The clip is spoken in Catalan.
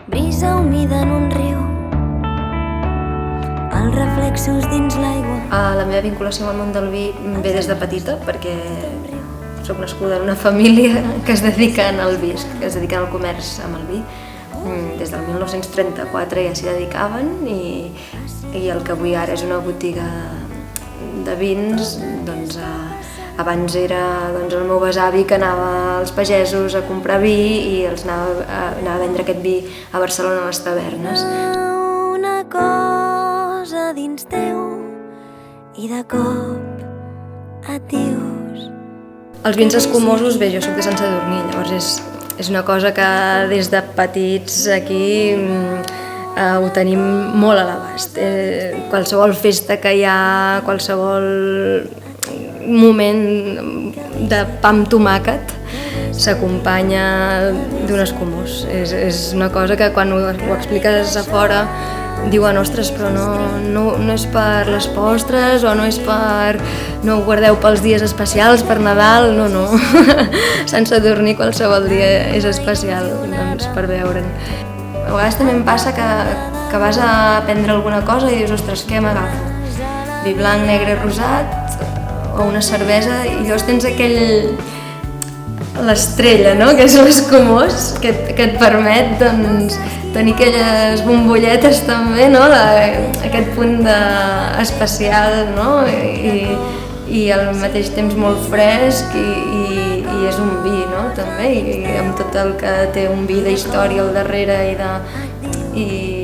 brisa humida en un riu, els reflexos dins l'aigua. La meva vinculació amb el món del vi ve des de petita, perquè soc nascuda en una família que es dediquen al vi, que es dediquen al comerç amb el vi. Des del 1934 ja s'hi dedicaven i el que avui ara és una botiga de vins, doncs abans era el meu besavi que anava als pagesos a comprar vi i els anava a vendre aquest vi a Barcelona a les tavernes. Una cosa dins teu i de cop et dius... Els vins escumosos, bé, jo soc de Sant Sadurní, llavors és una cosa que des de petits aquí ho tenim molt a l'abast. Qualsevol festa que hi ha, qualsevol moment de pa amb tomàquet s'acompanya d'un escumós. És una cosa que quan ho expliques a fora diuen, ostres, però no és per les postres o no és per... no ho guardeu pels dies especials, per Nadal, no. Sant Sadurní qualsevol dia és especial, doncs, per veure'n. A vegades també em passa que vas a prendre alguna cosa i dius, ostres, què m'agafo? Vi blanc, negre, rosat o una cervesa i llavors tens l'estrella, no? Que és l'escumós, que et permet doncs, tenir aquelles bombolletes també, no? Aquest punt especial, no? I al mateix temps molt fresc i és un vi, no? També, i amb tot el que té un vi d'història al darrere i